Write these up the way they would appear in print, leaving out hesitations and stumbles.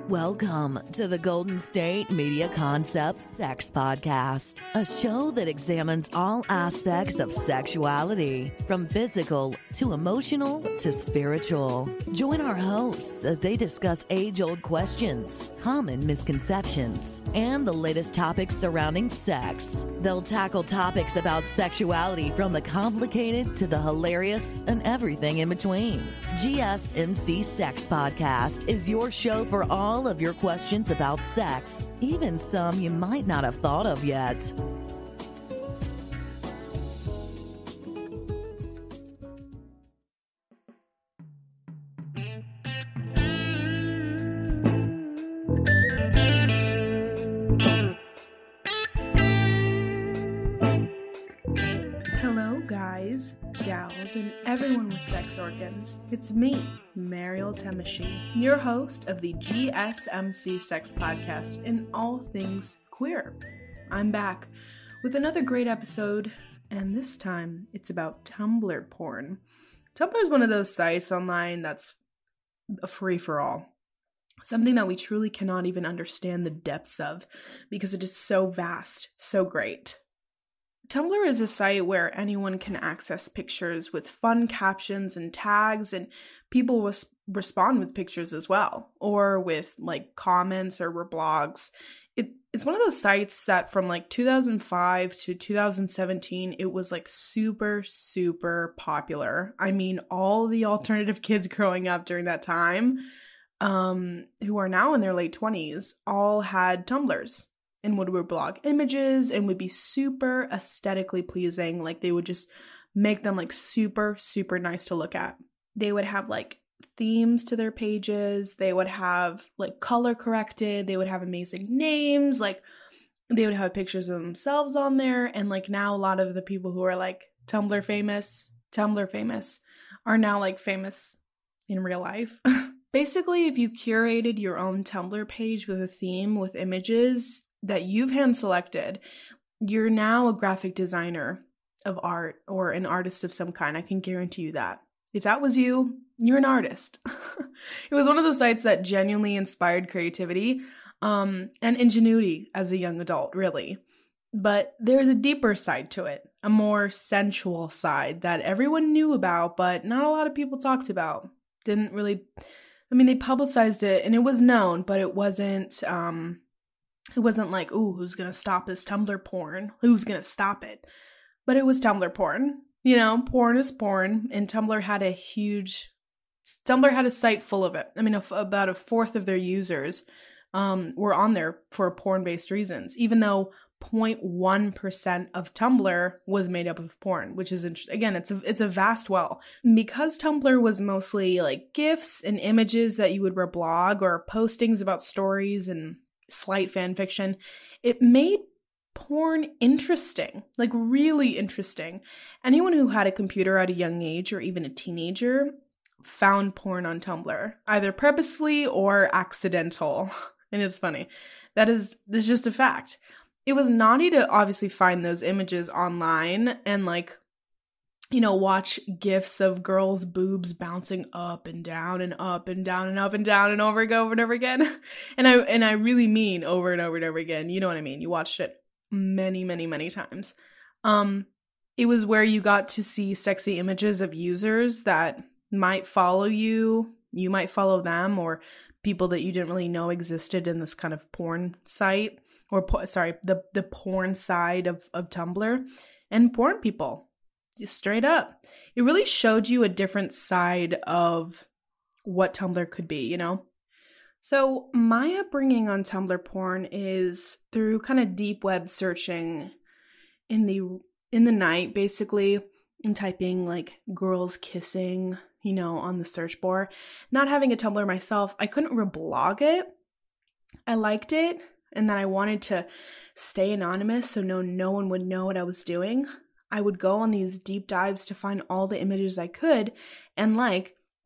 Welcome to the Golden State Media Concepts Sex Podcast, a show that examines all aspects of sexuality, from physical to emotional to spiritual. Join our hosts as they discuss age-old questions, common misconceptions, and the latest topics surrounding sex. They'll tackle topics about sexuality from the complicated to the hilarious and everything in between. GSMC Sex Podcast is your show for all of your questions about sex, even some you might not have thought of yet. Hello guys, gals, and everyone with sex organs. It's me, Mariel, your host of the GSMC Sex Podcast and all things queer. I'm back with another great episode, and this time it's about Tumblr porn. Tumblr is one of those sites online that's a free-for-all. Something that we truly cannot even understand the depths of because it is so vast, so great. Tumblr is a site where anyone can access pictures with fun captions and tags, and people will respond with pictures as well, or with like comments or reblogs. It's one of those sites that from like 2005 to 2017, it was like super, super popular. I mean, all the alternative kids growing up during that time, who are now in their late 20s, all had Tumblrs. And would reblog images and would be super aesthetically pleasing. Like they would just make them like super, super nice to look at. They would have like themes to their pages. They would have like color corrected. They would have amazing names. Like they would have pictures of themselves on there. And like now a lot of the people who are like Tumblr famous are now like famous in real life. Basically, if you curated your own Tumblr page with a theme with images that you've hand selected, you're now a graphic designer of art or an artist of some kind. I can guarantee you that. If that was you, you're an artist. It was one of the sites that genuinely inspired creativity and ingenuity as a young adult, really. But there's a deeper side to it, a more sensual side that everyone knew about, but not a lot of people talked about. They publicized it and it was known, but it wasn't like, ooh, who's going to stop this Tumblr porn? Who's going to stop it? But it was Tumblr porn. You know, porn is porn. And Tumblr had a site full of it. I mean, about a fourth of their users were on there for porn-based reasons, even though 0.1% of Tumblr was made up of porn, which is interesting. Again, it's a vast well. Because Tumblr was mostly like GIFs and images that you would reblog or postings about stories and slight fan fiction, it made porn interesting, like really interesting. Anyone who had a computer at a young age or even a teenager found porn on Tumblr, either purposefully or accidental. And it's funny. It's just a fact. It was naughty to obviously find those images online and like, you know, watch GIFs of girls' boobs bouncing up and down and up and down and up and down and over and over again. And I really mean over and over and over again. You know what I mean? You watched it many, many, many times. It was where you got to see sexy images of users that might follow you. You might follow them, or people that you didn't really know existed in this kind of porn site, or the porn side of Tumblr, and porn people. Straight up. It really showed you a different side of what Tumblr could be, you know? So my upbringing on Tumblr porn is through kind of deep web searching in the night, basically, and typing like girls kissing, you know, on the search bar. Not having a Tumblr myself, I couldn't reblog it. I liked it, and then I wanted to stay anonymous so no one would know what I was doing. I would go on these deep dives to find all the images I could and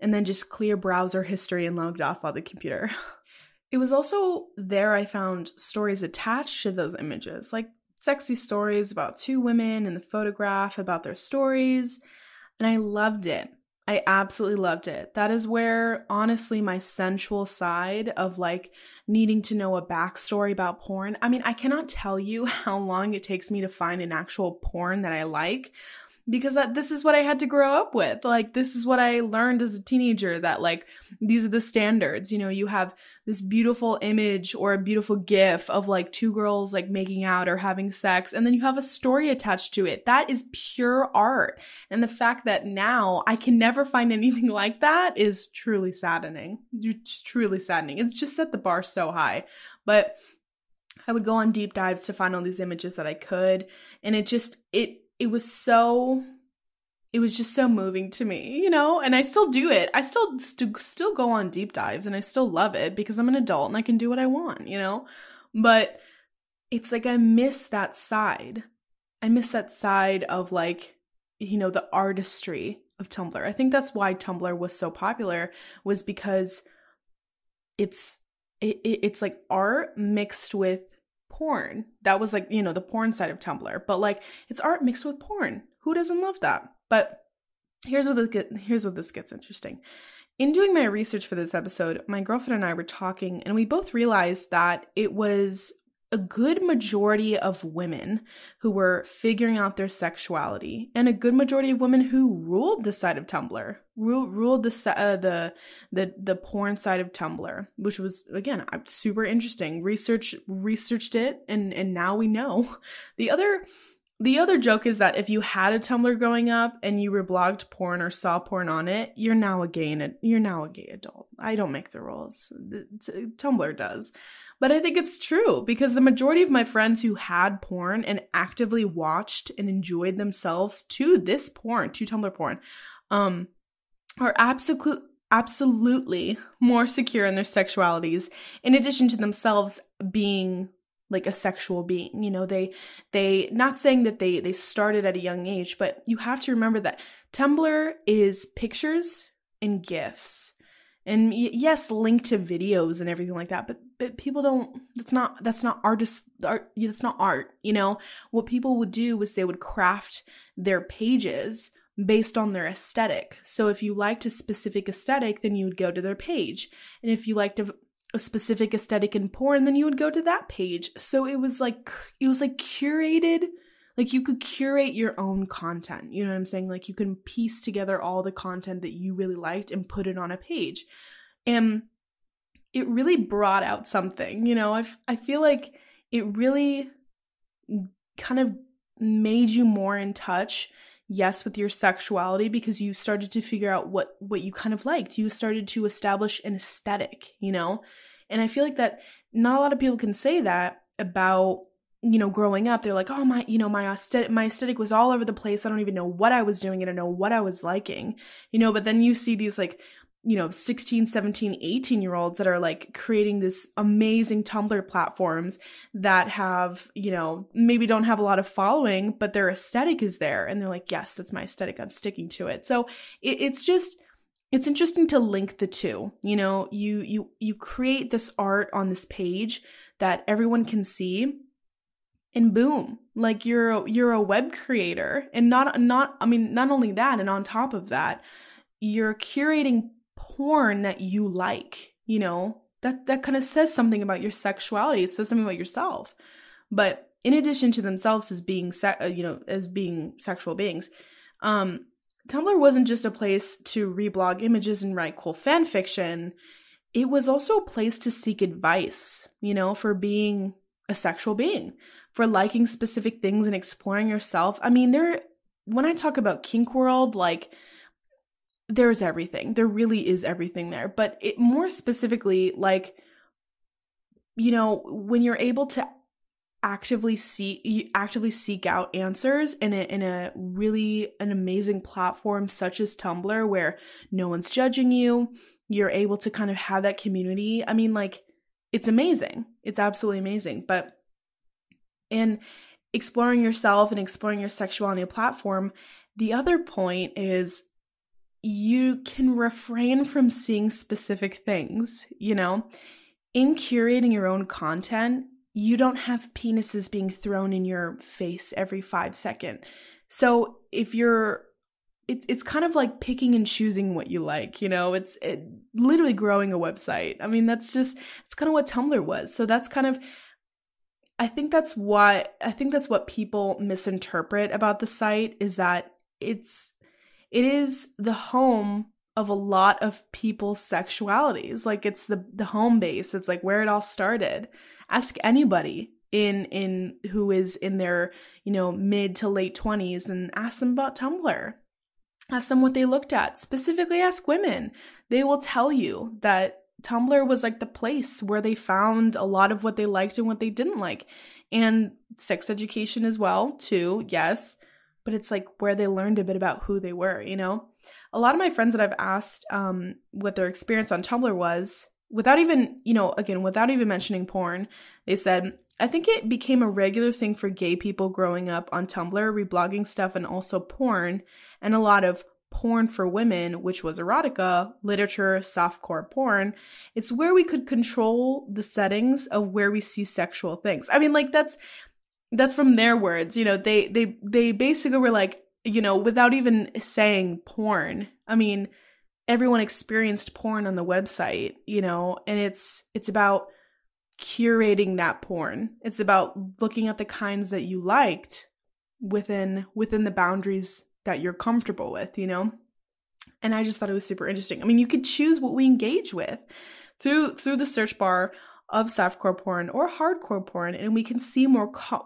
then just clear browser history and logged off on the computer. It was also there I found stories attached to those images, like sexy stories about two women in the photograph about their stories, and I loved it. I absolutely loved it. That is where, honestly, my sensual side of like needing to know a backstory about porn. I mean, I cannot tell you how long it takes me to find an actual porn that I like, because this is what I had to grow up with. Like, this is what I learned as a teenager, that like, these are the standards. You know, you have this beautiful image or a beautiful gif of like two girls like making out or having sex, and then you have a story attached to it. That is pure art. And the fact that now I can never find anything like that is truly saddening. It's truly saddening. It's just set the bar so high. But I would go on deep dives to find all these images that I could, and it was just so moving to me, you know, and I still do it. I still go on deep dives, and I still love it because I'm an adult and I can do what I want, you know, but it's like, I miss that side. I miss that side of like, you know, the artistry of Tumblr. I think that's why Tumblr was so popular, was because it's like art mixed with porn. That was like, you know, the porn side of Tumblr, but like, it's art mixed with porn. Who doesn't love that? But here's what this gets interesting. In doing my research for this episode, my girlfriend and I were talking, and we both realized that it was a good majority of women who were figuring out their sexuality, and a good majority of women who ruled the side of Tumblr, ruled the porn side of Tumblr, which was, again, super interesting. Researched it, and now we know. The other joke is that if you had a Tumblr growing up and you reblogged porn or saw porn on it, you're now a gay adult. I don't make the rules. Tumblr does. But I think it's true, because the majority of my friends who had porn and actively watched and enjoyed themselves to this porn, to Tumblr porn, are absolutely more secure in their sexualities, in addition to themselves being like a sexual being. You know, they not saying that they started at a young age, but you have to remember that Tumblr is pictures and GIFs. And yes, link to videos and everything like that, but people don't, that's not art, that's not art, you know? What people would do was they would craft their pages based on their aesthetic. So if you liked a specific aesthetic, then you would go to their page. And if you liked a specific aesthetic in porn, then you would go to that page. So it was like curated. Like, you could curate your own content, you know what I'm saying? Like, you can piece together all the content that you really liked and put it on a page. And it really brought out something, you know? I feel like it really kind of made you more in touch, yes, with your sexuality, because you started to figure out what you kind of liked. You started to establish an aesthetic, you know? And I feel like that not a lot of people can say that about, you know, growing up. They're like, oh, my aesthetic was all over the place. I don't even know what I was doing. I don't know what I was liking, you know, but then you see these like, you know, 16, 17, 18-year-olds that are like creating this amazing Tumblr platforms that have, you know, maybe don't have a lot of following, but their aesthetic is there. And they're like, yes, that's my aesthetic. I'm sticking to it. So it's interesting to link the two. You know, you create this art on this page that everyone can see, and boom, like you're a web creator. And not only that, and on top of that, you're curating porn that you like, you know, that kind of says something about your sexuality. It says something about yourself. But in addition to themselves as being as being sexual beings, Tumblr wasn't just a place to reblog images and write cool fan fiction. It was also a place to seek advice, you know, for being a sexual being, for liking specific things and exploring yourself. I mean, when I talk about kink world, like, there's everything. There really is everything there. But it more specifically, like, you know, when you're able to actively seek out answers in an amazing platform such as Tumblr, where no one's judging you, you're able to kind of have that community. I mean, like, it's amazing. It's absolutely amazing. But in exploring yourself and exploring your sexuality on a platform, the other point is you can refrain from seeing specific things, you know? In curating your own content, you don't have penises being thrown in your face every 5 seconds. So if you're it's kind of like picking and choosing what you like, it's literally growing a website. I mean, it's kind of what Tumblr was. So that's kind of, I think that's what people misinterpret about the site, is that it is the home of a lot of people's sexualities. Like, it's the home base. It's like where it all started. Ask anybody in who is in their, mid to late 20s, and ask them about Tumblr. Ask them what they looked at. Specifically ask women. They will tell you that Tumblr was like the place where they found a lot of what they liked and what they didn't like. And sex education as well, too, yes. But it's like where they learned a bit about who they were, A lot of my friends that I've asked what their experience on Tumblr was, without even mentioning porn, they said, I think it became a regular thing for gay people growing up on Tumblr, reblogging stuff, and also porn, and a lot of porn for women, which was erotica, literature, softcore porn. It's where we could control the settings of where we see sexual things. I mean, like, that's from their words. They basically were like, without even saying porn. I mean, everyone experienced porn on the website, and it's about curating that porn. It's about looking at the kinds that you liked within the boundaries that you're comfortable with, And I just thought it was super interesting. I mean, you could choose what we engage with through the search bar of softcore porn or hardcore porn, and we can see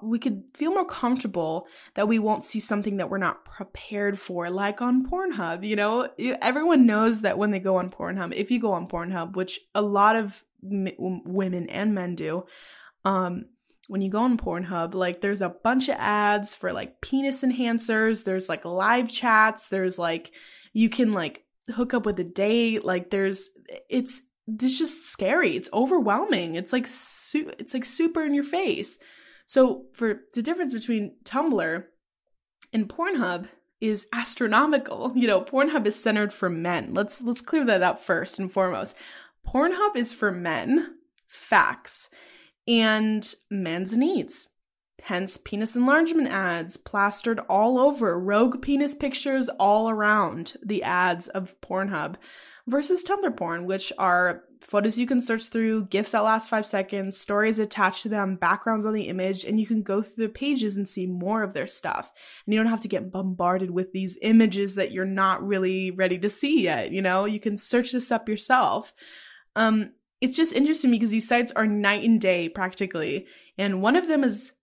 we could feel more comfortable that we won't see something that we're not prepared for, like on Pornhub. Everyone knows that when they go on Pornhub, if you go on Pornhub, which a lot of women and men do, when you go on Pornhub, like, there's a bunch of ads for like penis enhancers. There's like live chats. There's like, you can like hook up with a date. Like, it's just scary. It's overwhelming. It's like super in your face. So for the difference between Tumblr and Pornhub is astronomical. Pornhub is centered for men. Let's clear that up first and foremost. Pornhub is for men, facts, and men's needs. Hence, penis enlargement ads plastered all over, rogue penis pictures all around the ads of Pornhub, versus Tumblr porn, which are photos you can search through, GIFs that last 5 seconds, stories attached to them, backgrounds on the image, and you can go through the pages and see more of their stuff. And you don't have to get bombarded with these images that you're not really ready to see yet, You can search this up yourself. It's just interesting because these sites are night and day practically, and one of them is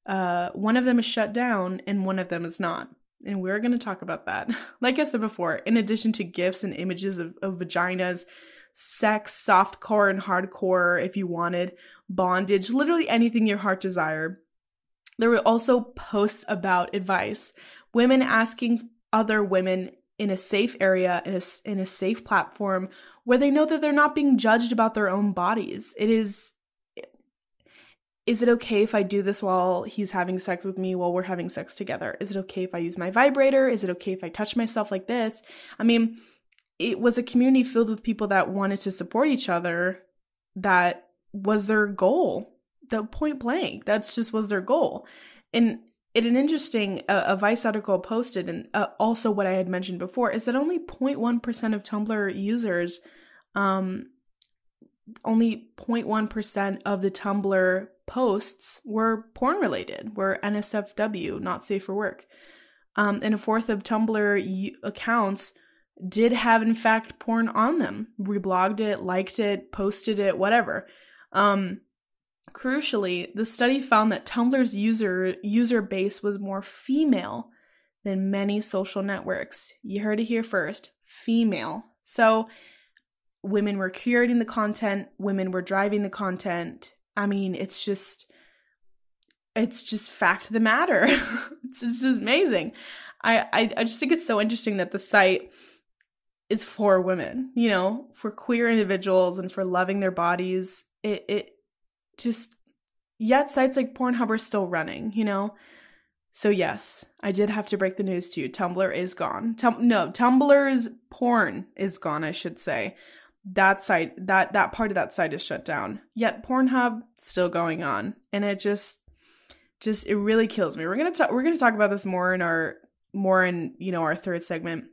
shut down and one of them is not. And we're going to talk about that. Like I said before, in addition to GIFs and images of vaginas, sex, softcore and hardcore, if you wanted, bondage, literally anything your heart desired. There were also posts about advice, women asking other women in a safe area, in a safe platform where they know that they're not being judged about their own bodies. Is it okay if I do this while he's having sex with me, while we're having sex together? Is it okay if I use my vibrator? Is it okay if I touch myself like this? I mean, it was a community filled with people that wanted to support each other. That was their goal. The point blank. That's just was their goal. And in an interesting a Vice article posted, and also what I had mentioned before, is that only 0.1% of Tumblr users, only 0.1% of the Tumblr posts were porn related, were NSFW, not safe for work. And a fourth of Tumblr accounts did have, in fact, porn on them. Reblogged it, liked it, posted it, whatever. Crucially, the study found that Tumblr's user base was more female than many social networks. You heard it here first, female. So women were curating the content, women were driving the content. I mean, it's just fact of the matter. It's just amazing. I just think it's so interesting that the site is for women, for queer individuals and for loving their bodies. Yet sites like Pornhub are still running, So yes, I did have to break the news to you. Tumblr is gone. Tumblr's porn is gone, I should say. That site, that part of that site is shut down. Yet Pornhub still going on. And it just it really kills me. We're going to talk about this more in our third segment.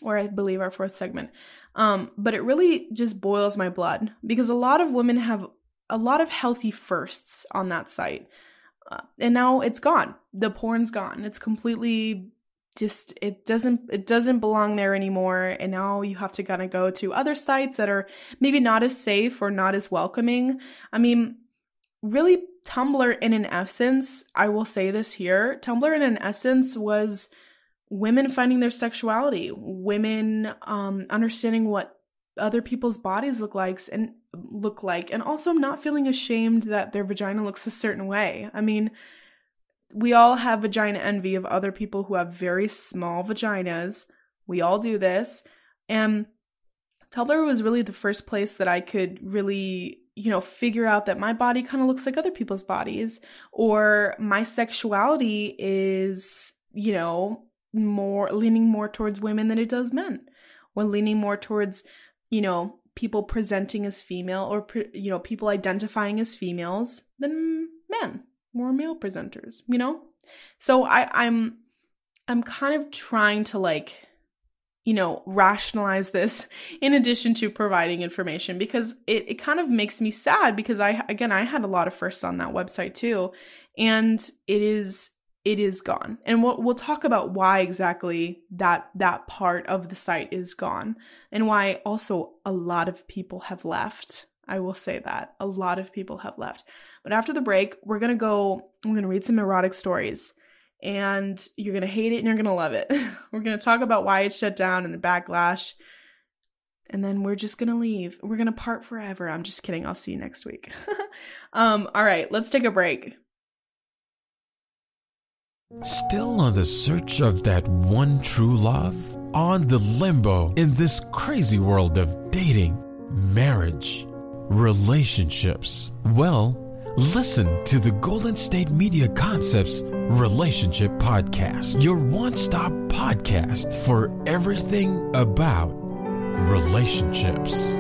or I believe our fourth segment. But it really just boils my blood because a lot of women have a lot of healthy firsts on that site. And now it's gone. The porn's gone. It's completely just, it doesn't belong there anymore. And now you have to kind of go to other sites that are maybe not as safe or not as welcoming. I mean, really, Tumblr in an essence, I will say this here, Tumblr in an essence was women finding their sexuality, women understanding what other people's bodies look like, and also not feeling ashamed that their vagina looks a certain way. I mean, we all have vagina envy of other people who have very small vaginas. We all do this. And Tumblr was really the first place that I could really, figure out that my body kind of looks like other people's bodies, or my sexuality is, leaning more towards women than it does men, or leaning more towards, people presenting as female, or, people identifying as females than men, more male presenters, So I'm kind of trying to rationalize this in addition to providing information, because it kind of makes me sad because I had a lot of firsts on that website too. And it is gone. And we'll talk about why exactly that part of the site is gone, and why also a lot of people have left. I will say that a lot of people have left. But after the break, we're going to read some erotic stories, and you're going to hate it and you're going to love it. We're going to talk about why it's shut down and the backlash. And then we're just going to leave. We're going to part forever. I'm just kidding. I'll see you next week. All right, let's take a break. Still on the search of that one true love? On the limbo in this crazy world of dating, marriage, relationships? Well, listen to the Golden State Media Concepts Relationship Podcast, your one-stop podcast for everything about relationships.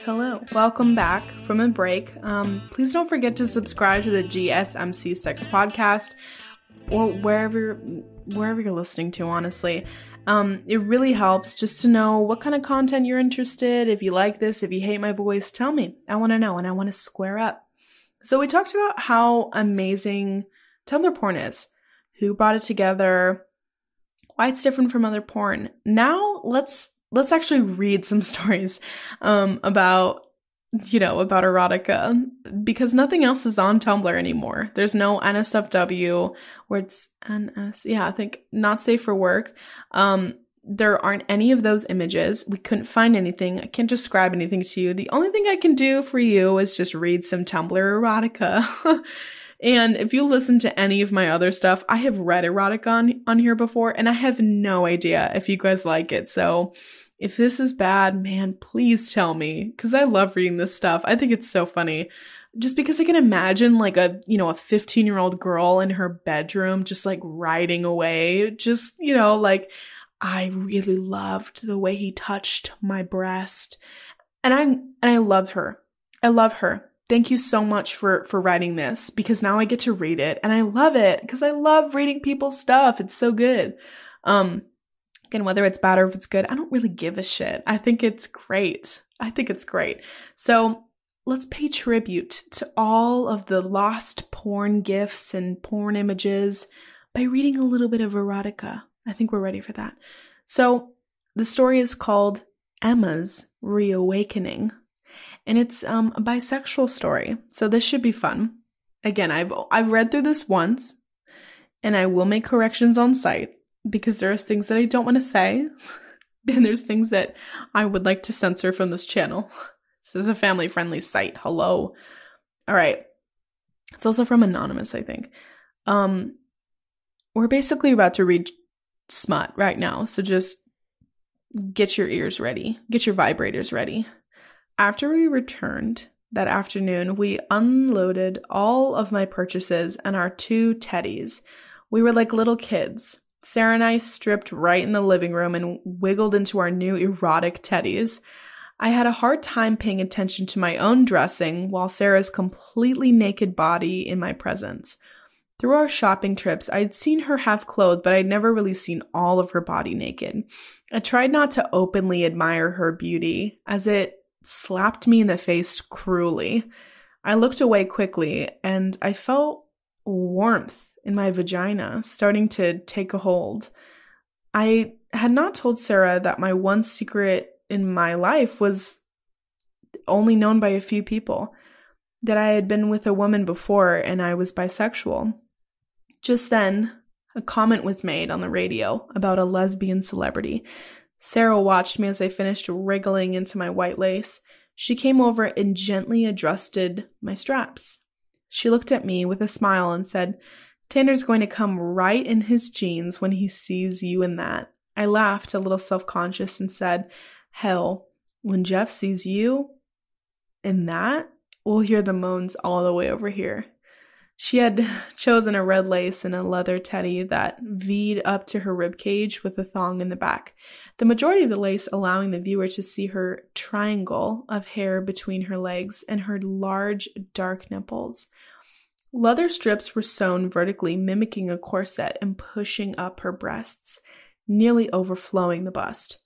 Hello. Welcome back from a break. Please don't forget to subscribe to the GSMC Sex Podcast, or wherever you're listening to, honestly. It really helps just to know what kind of content you're interested. If you like this, if you hate my voice, tell me. I want to know, and I want to square up. So we talked about how amazing Tumblr porn is, who brought it together, why it's different from other porn. Now let's actually read some stories about erotica, because nothing else is on Tumblr anymore. There's no NSFW, where it's I think not safe for work. There aren't any of those images. We couldn't find anything. I can't describe anything to you. The only thing I can do for you is just read some Tumblr erotica. And if you listen to any of my other stuff, I have read erotica on here before, and I have no idea if you guys like it. So if this is bad, man, please tell me, because I love reading this stuff. I think it's so funny. Just because I can imagine a 15-year-old girl in her bedroom just writing away. Just, I really loved the way he touched my breast. And I love her. I love her. Thank you so much for writing this, because now I get to read it, and I love it because I love reading people's stuff. It's so good. Again, whether it's bad or if it's good, I don't really give a shit. I think it's great. So let's pay tribute to all of the lost porn gifs and porn images by reading a little bit of erotica. I think we're ready for that. So the story is called Emma's Reawakening. And it's a bisexual story, so this should be fun. Again, I've read through this once, and I will make corrections on site, because there's things that I don't want to say, and there's things that I would like to censor from this channel. This is a family-friendly site. Hello. All right. It's also from Anonymous, I think. We're basically about to read smut right now, so just get your ears ready. Get your vibrators ready. After we returned that afternoon, we unloaded all of my purchases and our 2 teddies. We were like little kids. Sarah and I stripped right in the living room and wiggled into our new erotic teddies. I had a hard time paying attention to my own dressing while Sarah's completely naked body in my presence. Through our shopping trips, I'd seen her half clothed, but I'd never really seen all of her body naked. I tried not to openly admire her beauty, as it slapped me in the face cruelly. I looked away quickly, and I felt warmth in my vagina starting to take a hold. I had not told Sarah that my one secret in my life was only known by a few people, that I had been with a woman before and I was bisexual. Just then, a comment was made on the radio about a lesbian celebrity. Sarah watched me as I finished wriggling into my white lace. She came over and gently adjusted my straps. She looked at me with a smile and said, "Tanner's going to come right in his jeans when he sees you in that." I laughed, a little self-conscious, and said, "Hell, when Jeff sees you in that, we'll hear the moans all the way over here." She had chosen a red lace and a leather teddy that V'd up to her ribcage with a thong in the back, the majority of the lace allowing the viewer to see her triangle of hair between her legs and her large, dark nipples. Leather strips were sewn vertically, mimicking a corset and pushing up her breasts, nearly overflowing the bust.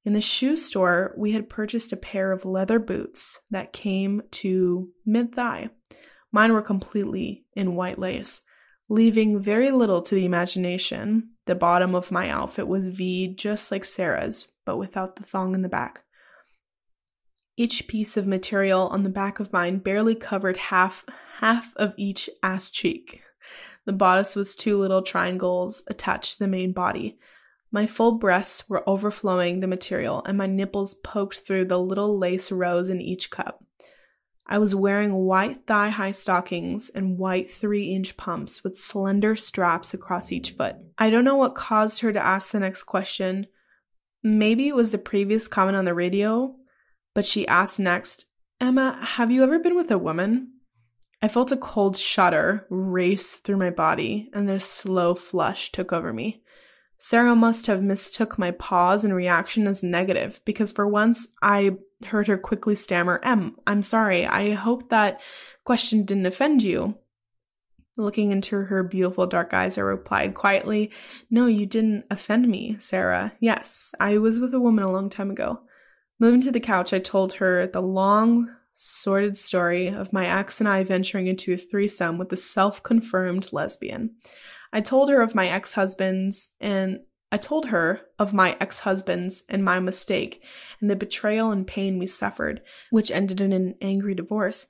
In the shoe store, we had purchased a pair of leather boots that came to mid-thigh. Mine were completely in white lace, leaving very little to the imagination. The bottom of my outfit was V'd just like Sarah's, but without the thong in the back. Each piece of material on the back of mine barely covered half of each ass cheek. The bodice was 2 little triangles attached to the main body. My full breasts were overflowing the material, and my nipples poked through the little lace rows in each cup. I was wearing white thigh-high stockings and white 3-inch pumps with slender straps across each foot. I don't know what caused her to ask the next question. Maybe it was the previous comment on the radio, but she asked next, "Emma, have you ever been with a woman?" I felt a cold shudder race through my body, and a slow flush took over me. Sarah must have mistook my pause and reaction as negative, because for once I heard her quickly stammer, "I'm sorry, I hope that question didn't offend you." Looking into her beautiful dark eyes, I replied quietly, "No, you didn't offend me, Sarah. Yes, I was with a woman a long time ago." Moving to the couch, I told her the long, sordid story of my ex and I venturing into a threesome with a self-confirmed lesbian. I told her of my ex-husbands and my mistake and the betrayal and pain we suffered, which ended in an angry divorce.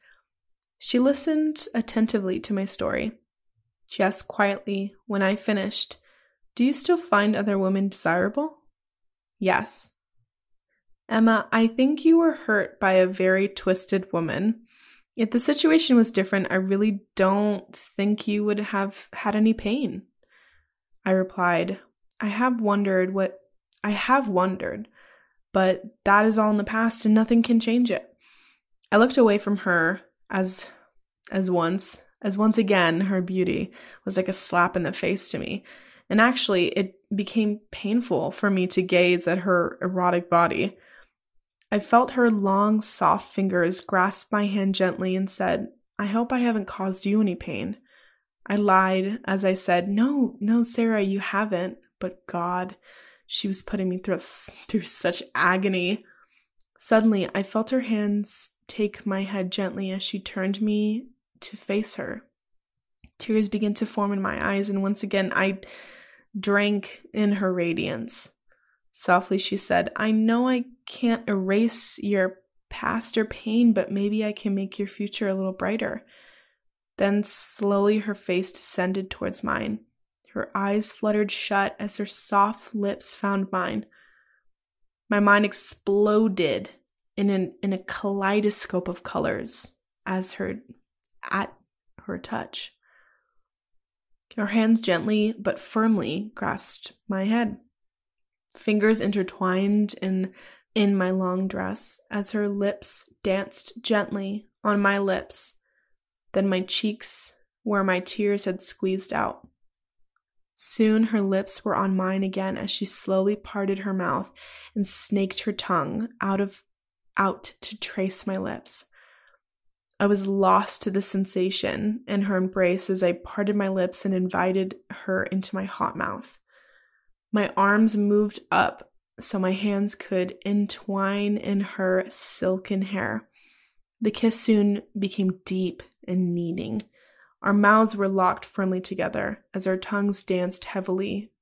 She listened attentively to my story. She asked quietly when I finished, "Do you still find other women desirable?" "Yes." "Emma, I think you were hurt by a very twisted woman. If the situation was different, I really don't think you would have had any pain." I replied, I have wondered, but that is all in the past and nothing can change it." I looked away from her as once again her beauty was like a slap in the face to me. And actually, it became painful for me to gaze at her erotic body. I felt her long, soft fingers grasp my hand gently and said, "I hope I haven't caused you any pain." I lied as I said, No, Sarah, you haven't. But God, she was putting me through such agony. Suddenly, I felt her hands take my head gently as she turned me to face her. Tears began to form in my eyes, and once again I drank in her radiance. Softly she said, "I know I can't erase your past or pain, but maybe I can make your future a little brighter." Then slowly her face descended towards mine. Her eyes fluttered shut as her soft lips found mine. My mind exploded in a kaleidoscope of colors at her touch. Her hands gently but firmly grasped my head. Fingers intertwined in my long dress as her lips danced gently on my lips, then my cheeks where my tears had squeezed out. Soon her lips were on mine again as she slowly parted her mouth and snaked her tongue out to trace my lips. I was lost to the sensation in her embrace as I parted my lips and invited her into my hot mouth. My arms moved up so my hands could entwine in her silken hair. The kiss soon became deep and kneading. Our mouths were locked firmly together as our tongues danced heavily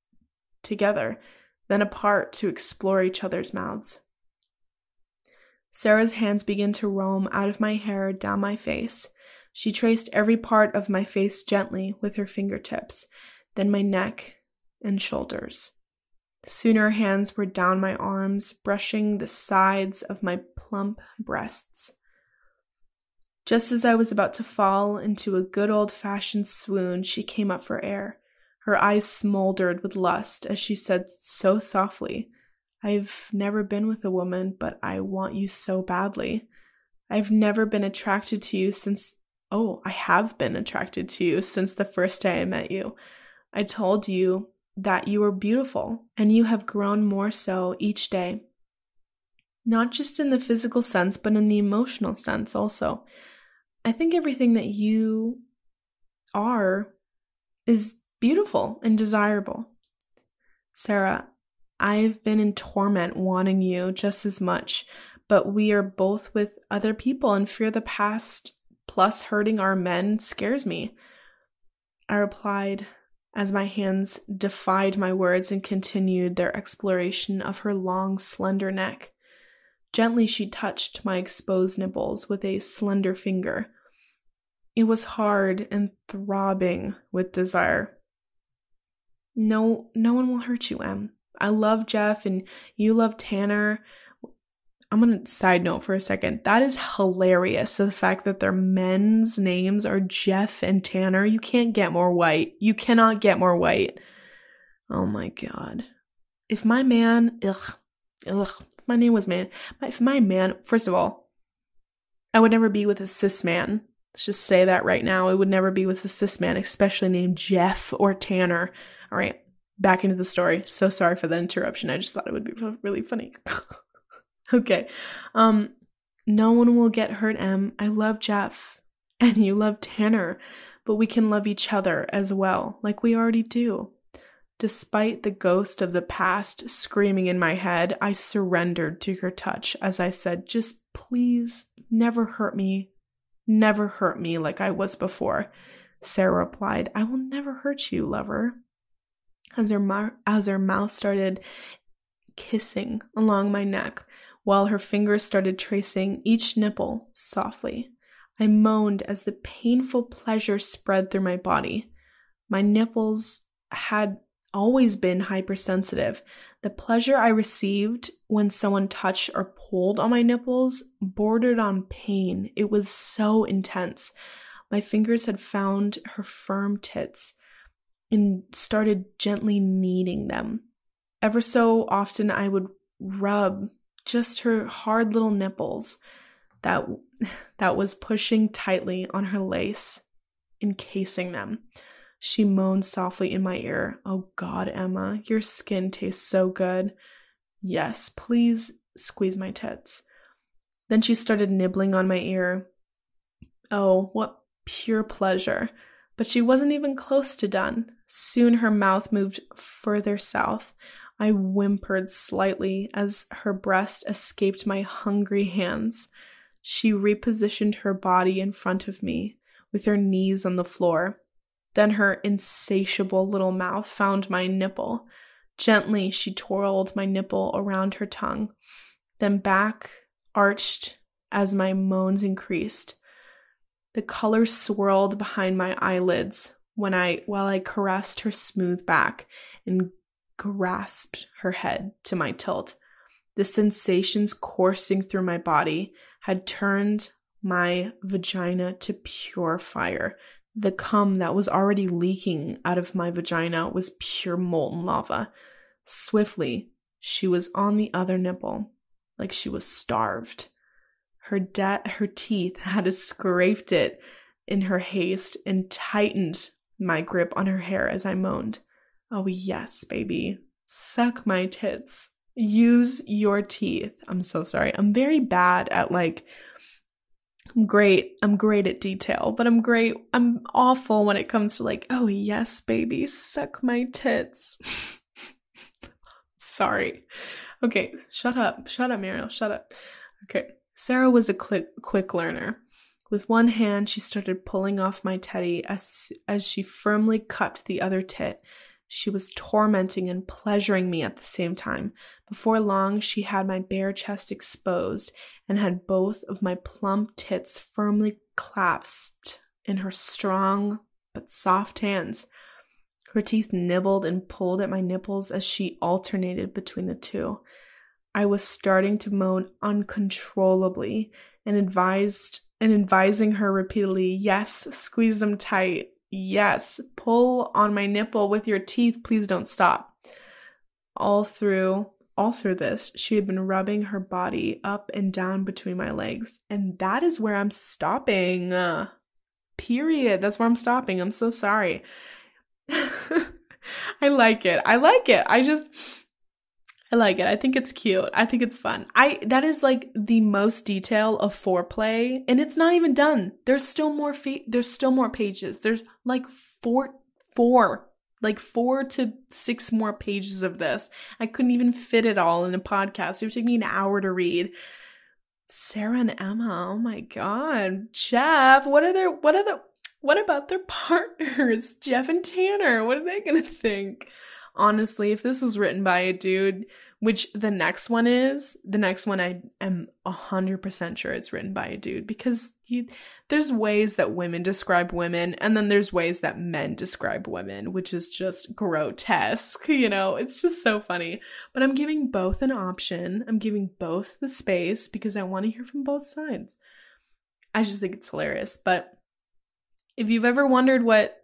together, then apart to explore each other's mouths. Sarah's hands began to roam out of my hair down my face. She traced every part of my face gently with her fingertips, then my neck and shoulders. Soon her hands were down my arms, brushing the sides of my plump breasts. Just as I was about to fall into a good old-fashioned swoon, she came up for air. Her eyes smoldered with lust as she said so softly, "I've never been with a woman, but I want you so badly. I've never been attracted to you since... Oh, I have been attracted to you since the first day I met you. I told you that you were beautiful, and you have grown more so each day. Not just in the physical sense, but in the emotional sense also. I think everything that you are is beautiful and desirable. Sarah, I've been in torment wanting you just as much, but we are both with other people and fear the past plus hurting our men scares me." I replied as my hands defied my words and continued their exploration of her long, slender neck. Gently she touched my exposed nipples with a slender finger. It was hard and throbbing with desire. No one will hurt you, Em. I love Jeff and you love Tanner. I'm going to side note for a second. That is hilarious. The fact that their men's names are Jeff and Tanner. You can't get more white. You cannot get more white. Oh my God. If my man, if my name was man, if my man, first of all, I would never be with a cis man. Let's just say that right now. I would never be with a cis man, especially named Jeff or Tanner. All right, back into the story. So sorry for the interruption. I just thought it would be really funny. Okay. No one will get hurt, Em. I love Jeff and you love Tanner, but we can love each other as well, like we already do. Despite the ghost of the past screaming in my head, I surrendered to her touch as I said, "Just please never hurt me. Never hurt me like I was before." Sarah replied, "I will never hurt you, lover." As her mouth started kissing along my neck, while her fingers started tracing each nipple softly, I moaned as the painful pleasure spread through my body. My nipples had always been hypersensitive. The pleasure I received when someone touched or pulled on my nipples bordered on pain. It was so intense. My fingers had found her firm tits and started gently kneading them. Ever so often I would rub just her hard little nipples that was pushing tightly on her lace, encasing them. She moaned softly in my ear, "Oh God, Emma, your skin tastes so good. Yes, please squeeze my tits." Then she started nibbling on my ear. Oh, what pure pleasure. But she wasn't even close to done. Soon her mouth moved further south. I whimpered slightly as her breast escaped my hungry hands. She repositioned her body in front of me, with her knees on the floor. Then her insatiable little mouth found my nipple. Gently, she twirled my nipple around her tongue, then back arched as my moans increased. The color swirled behind my eyelids while I caressed her smooth back and grasped her head to my tilt. The sensations coursing through my body had turned my vagina to pure fire. The cum that was already leaking out of my vagina was pure molten lava. Swiftly, she was on the other nipple, like she was starved. Her teeth had scraped it in her haste and tightened my grip on her hair as I moaned. Oh, yes, baby. Suck my tits. Use your teeth. I'm so sorry. I'm very bad at I'm great at detail, but I'm awful when it comes to oh, yes, baby, suck my tits. Sorry. Okay, shut up, Mariel, shut up. Okay, Sarah was a quick learner. With one hand, she started pulling off my teddy as she firmly cupped the other tit. She was tormenting and pleasuring me at the same time. Before long, she had my bare chest exposed and had both of my plump tits firmly clasped in her strong but soft hands. Her teeth nibbled and pulled at my nipples as she alternated between the two. I was starting to moan uncontrollably and advising her repeatedly, yes, squeeze them tight. Yes, pull on my nipple with your teeth. Please don't stop. All through this, she had been rubbing her body up and down between my legs. And that is where I'm stopping. Period. That's where I'm stopping. I'm so sorry. I like it. I like it. I like it. I think it's cute. I think it's fun. That is the most detail of foreplay, and it's not even done. There's still more pages. There's 4 to 6 more pages of this. I couldn't even fit it all in a podcast. It would take me an hour to read. Sarah and Emma. Oh my God. Jeff, what about their partners? Jeff and Tanner. What are they going to think? Honestly, if this was written by a dude, which the next one I am 100% sure it's written by a dude, because there's ways that women describe women, and then there's ways that men describe women, which is just grotesque, it's just so funny. But I'm giving both an option. I'm giving both the space because I want to hear from both sides. I just think it's hilarious. But if you've ever wondered what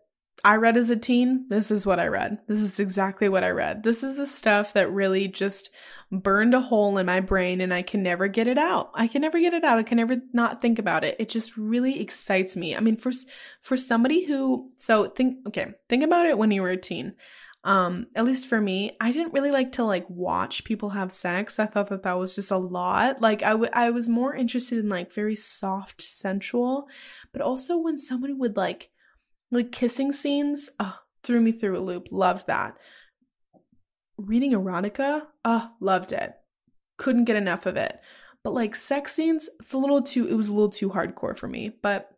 I read as a teen, this is what I read. This is exactly what I read. This is the stuff that really just burned a hole in my brain, and I can never get it out. I can never not think about it. It just really excites me. I mean, for somebody who, think about it when you were a teen. At least for me, I didn't really like to watch people have sex. I thought that was just a lot. I was more interested in very soft, sensual, but also when somebody would kissing scenes, threw me through a loop. Loved that. Reading erotica, loved it. Couldn't get enough of it. But sex scenes, it was a little too hardcore for me. But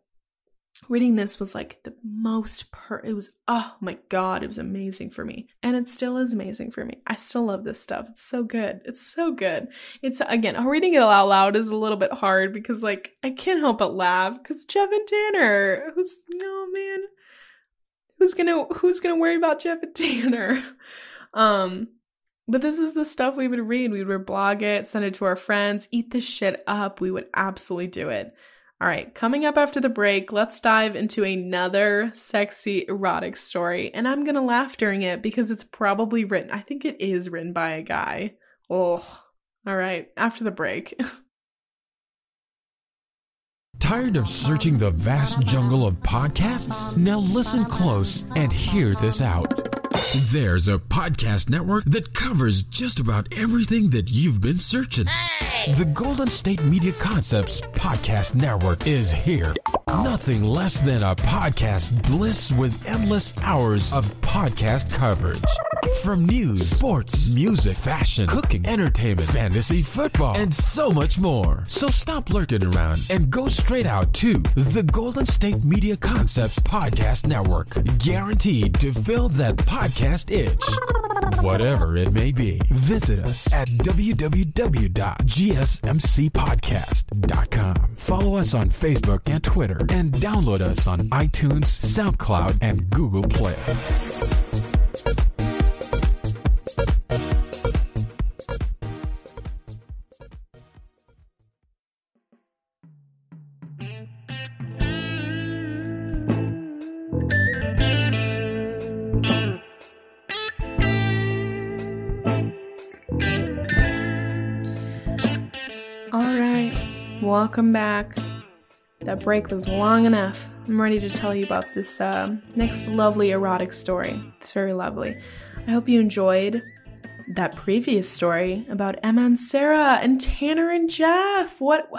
reading this was the most it was, oh my God, it was amazing for me. And it still is amazing for me. I still love this stuff. It's so good. It's so good. It's, again, reading it out loud is a little bit hard because I can't help but laugh because Jeff and Tanner, who's gonna worry about Jeff and Tanner? But this is the stuff we would read. We would blog it, send it to our friends, eat this shit up. We would absolutely do it. All right, coming up after the break, let's dive into another sexy erotic story. And I'm gonna laugh during it because it's probably written, I think it is written by a guy. Oh, all right, after the break. Tired of searching the vast jungle of podcasts? Now listen close and hear this out. There's a podcast network that covers just about everything that you've been searching. Hey! The Golden State Media Concepts Podcast Network is here. Nothing less than a podcast bliss with endless hours of podcast coverage. From news, sports, music, fashion, cooking, entertainment, fantasy, football, and so much more. So stop lurking around and go straight out to the Golden State Media Concepts Podcast Network. Guaranteed to fill that podcast itch. Whatever it may be. Visit us at www.gsmcpodcast.com. Follow us on Facebook and Twitter, and download us on iTunes, SoundCloud, and Google Play. Welcome back. That break was long enough. I'm ready to tell you about this next lovely erotic story. It's very lovely. I hope you enjoyed that previous story about Emma and Sarah and Tanner and Jeff. What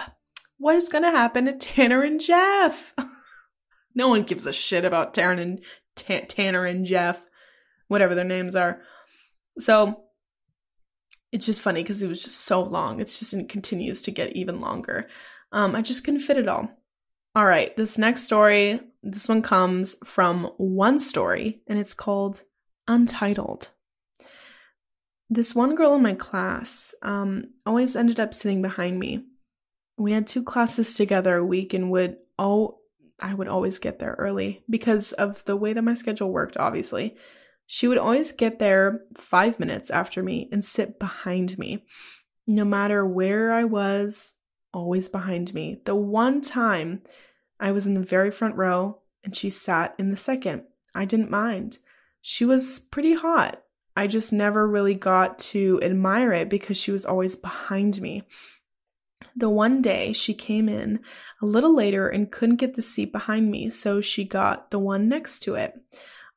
is going to happen to Tanner and Jeff? No one gives a shit about Tanner and Jeff, whatever their names are. So it's just funny because it was just so long. It continues to get even longer. I just couldn't fit it all. All right, this next story, this one comes from One Story, and it's called Untitled. This one girl in my class always ended up sitting behind me. We had 2 classes together a week, and I would always get there early because of the way that my schedule worked, obviously. She would always get there 5 minutes after me and sit behind me. No matter where I was, always behind me. The one time I was in the very front row and she sat in the second, I didn't mind. She was pretty hot. I just never really got to admire it because she was always behind me. The one day she came in a little later and couldn't get the seat behind me, so she got the one next to it.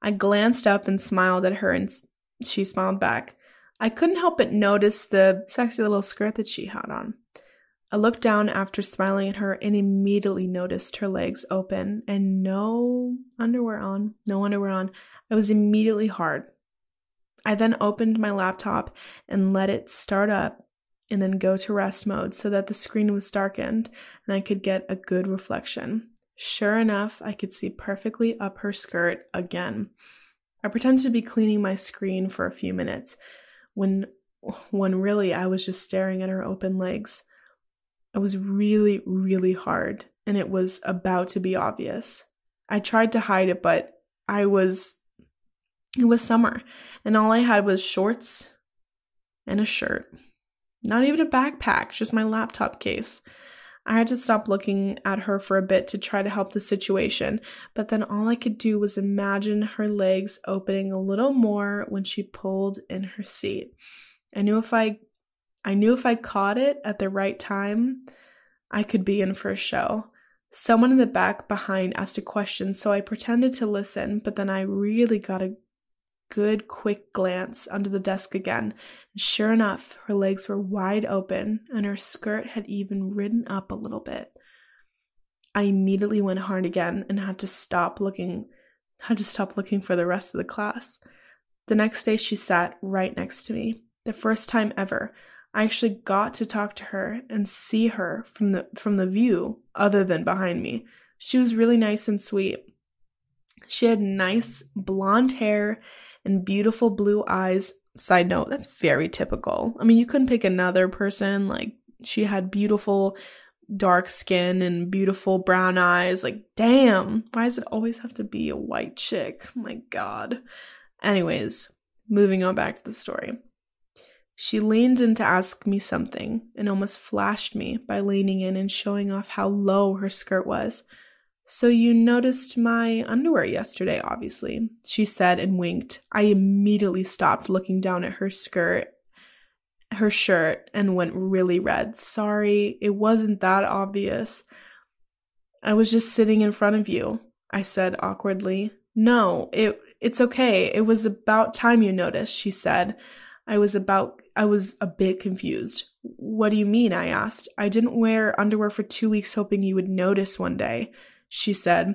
I glanced up and smiled at her, and she smiled back. I couldn't help but notice the sexy little skirt that she had on. I looked down after smiling at her and immediately noticed her legs open and no underwear on. I was immediately hard. I then opened my laptop and let it start up and then go to rest mode so that the screen was darkened and I could get a good reflection. Sure enough, I could see perfectly up her skirt again. I pretended to be cleaning my screen for a few minutes when really I was just staring at her open legs. It was really, really hard, and it was about to be obvious. I tried to hide it, but it was summer, and all I had was shorts and a shirt. Not even a backpack, just my laptop case. I had to stop looking at her for a bit to try to help the situation, but then all I could do was imagine her legs opening a little more when she pulled in her seat. I knew if I caught it at the right time, I could be in for a show. Someone in the back behind asked a question, so I pretended to listen, but then I really got a good quick glance under the desk again. And sure enough, her legs were wide open and her skirt had even ridden up a little bit. I immediately went hard again and had to stop looking for the rest of the class. The next day she sat right next to me. The first time ever, I actually got to talk to her and see her from the view other than behind me. She was really nice and sweet. She had nice blonde hair and beautiful blue eyes. Side note, that's very typical. I mean, you couldn't pick another person. Like, she had beautiful dark skin and beautiful brown eyes. Like, damn, why does it always have to be a white chick? Oh my God. Anyways, moving on back to the story. She leaned in to ask me something and almost flashed me by leaning in and showing off how low her skirt was. So you noticed my underwear yesterday, obviously, she said and winked. I immediately stopped looking down at her shirt, and went really red. Sorry, it wasn't that obvious. I was just sitting in front of you, I said awkwardly. No, it's okay. It was about time you noticed, she said. I was a bit confused. What do you mean? I asked. I didn't wear underwear for 2 weeks hoping you would notice one day, she said.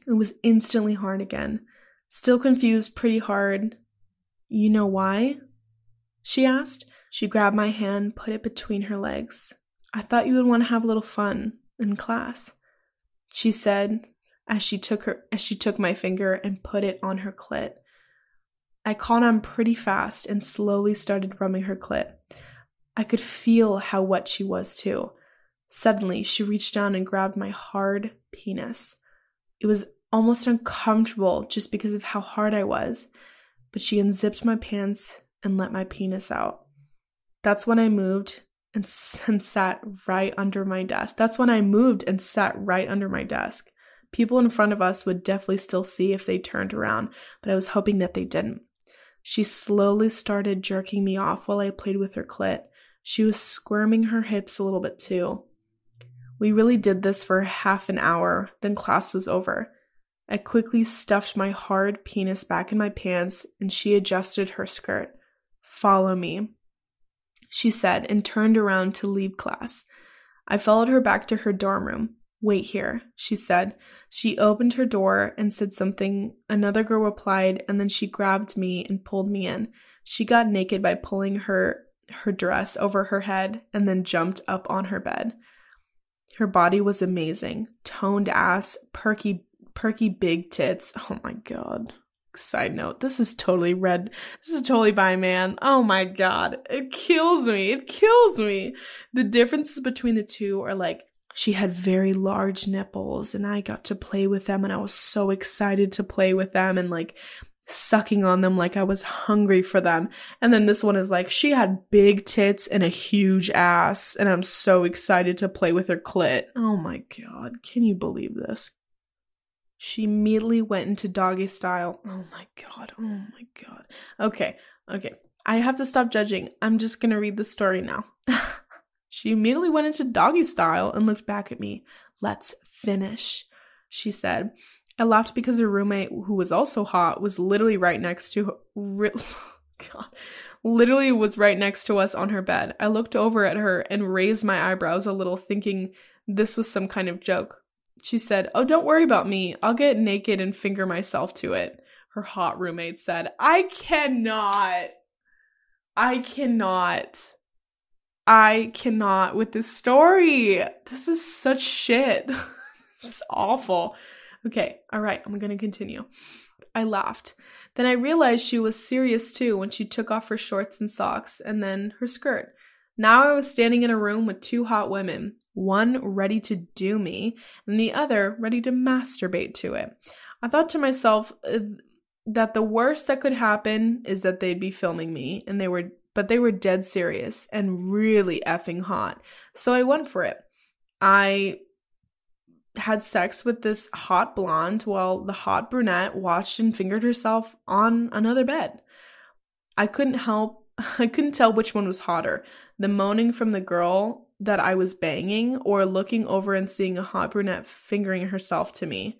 It was instantly hard again. Still confused pretty hard. You know why? She asked. She grabbed my hand, put it between her legs. I thought you would want to have a little fun in class, she said as she took my finger and put it on her clit. I caught on pretty fast and slowly started rubbing her clit. I could feel how wet she was too. Suddenly, she reached down and grabbed my hard penis. It was almost uncomfortable just because of how hard I was, but she unzipped my pants and let my penis out. That's when I moved and sat right under my desk. People in front of us would definitely still see if they turned around, but I was hoping that they didn't. She slowly started jerking me off while I played with her clit. She was squirming her hips a little bit too. We really did this for half an hour, then class was over. I quickly stuffed my hard penis back in my pants, and she adjusted her skirt. "Follow me," she said, and turned around to leave class. I followed her back to her dorm room. "Wait here," she said. She opened her door and said something. Another girl replied, and then she grabbed me and pulled me in. She got naked by pulling her dress over her head and then jumped up on her bed. Her body was amazing. Toned ass, perky big tits. Oh my god. Side note, this is totally red. This is totally bi man. Oh my god. It kills me. It kills me. The differences between the two are like, she had very large nipples and I got to play with them and I was so excited to play with them and like sucking on them like I was hungry for them. And then this one is like, she had big tits and a huge ass and I'm so excited to play with her clit. Oh my god. Can you believe this? She immediately went into doggy style. Oh my god. Oh my god. Okay. I have to stop judging. I'm just gonna read the story now. She immediately went into doggy style and looked back at me. "Let's finish," she said. I laughed because her roommate, who was also hot, was literally right next to literally was right next to us on her bed. I looked over at her and raised my eyebrows a little, thinking this was some kind of joke. She said, "Oh, don't worry about me. I'll get naked and finger myself to it," her hot roommate said. I cannot with this story. This is such shit. It's awful. Okay, all right, I'm going to continue. I laughed. Then I realized she was serious too when she took off her shorts and socks and then her skirt. Now I was standing in a room with two hot women, one ready to do me and the other ready to masturbate to it. I thought to myself that the worst that could happen is that they'd be filming me, and they were dead serious and really effing hot. So I went for it. I had sex with this hot blonde while the hot brunette watched and fingered herself on another bed. I couldn't tell which one was hotter, the moaning from the girl that I was banging or looking over and seeing a hot brunette fingering herself to me.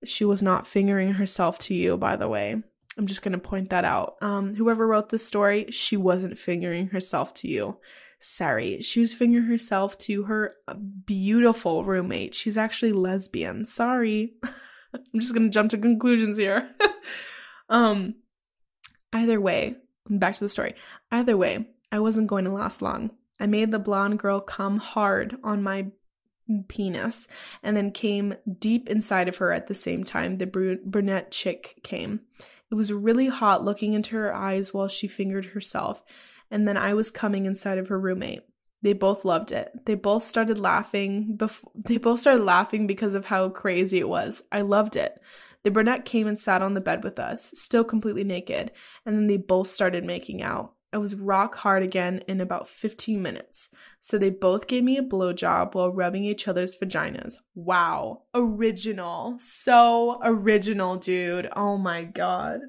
She was not fingering herself to you, by the way. I'm just going to point that out. Whoever wrote this story, she wasn't fingering herself to you. Sorry. She was fingering herself to her beautiful roommate. She's actually lesbian. Sorry. I'm just going to jump to conclusions here. Either way, back to the story. Either way, I wasn't going to last long. I made the blonde girl come hard on my penis and then came deep inside of her at the same time the brunette chick came. It was really hot looking into her eyes while she fingered herself, and then I was coming inside of her roommate. They both loved it. They both started laughing because of how crazy it was. I loved it. The brunette came and sat on the bed with us, still completely naked, and then they both started making out. I was rock hard again in about 15 minutes. So they both gave me a blowjob while rubbing each other's vaginas. Wow. Original. So original, dude. Oh my god.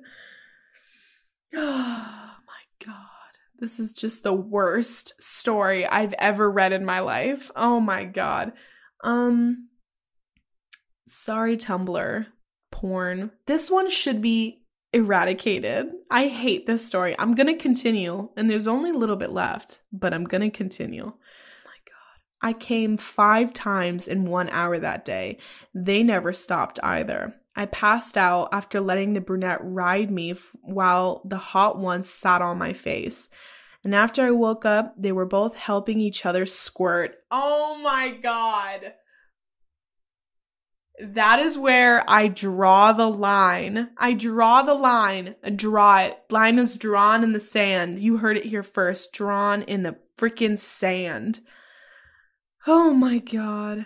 Oh my god. This is just the worst story I've ever read in my life. Oh my god. Sorry, Tumblr. Porn. This one should be eradicated. I hate this story. I'm gonna continue, and there's only a little bit left, but I'm gonna continue. Oh my god. I came 5 times in 1 hour that day. They never stopped either. I passed out after letting the brunette ride me while the hot one sat on my face. And after I woke up, they were both helping each other squirt. Oh my god. That is where I draw the line. I draw the line. Draw it. Line is drawn in the sand. You heard it here first. Drawn in the freaking sand. Oh my god.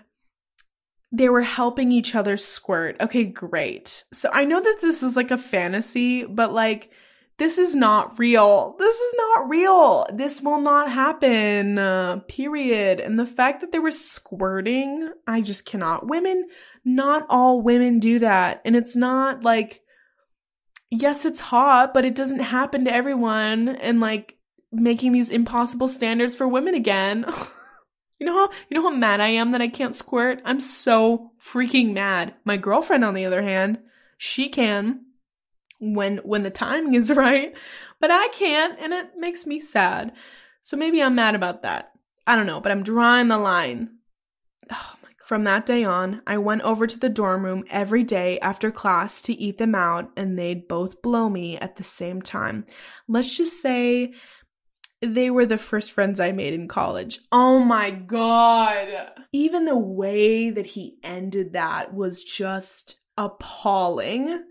They were helping each other squirt. Okay, great. So I know that this is like a fantasy, but like, this is not real. This is not real. This will not happen. Period. And the fact that they were squirting, I just cannot. Not all women do that. And it's not like, yes, it's hot, but it doesn't happen to everyone. And like making these impossible standards for women again. You know how mad I am that I can't squirt? I'm so freaking mad. My girlfriend, on the other hand, She can when the timing is right, but I can't, and it makes me sad. So maybe I'm mad about that. I don't know, but I'm drawing the line. Oh my God. From that day on, I went over to the dorm room every day after class to eat them out, and they'd both blow me at the same time. Let's just say they were the first friends I made in college. Oh my God. Even the way that he ended that was just appalling.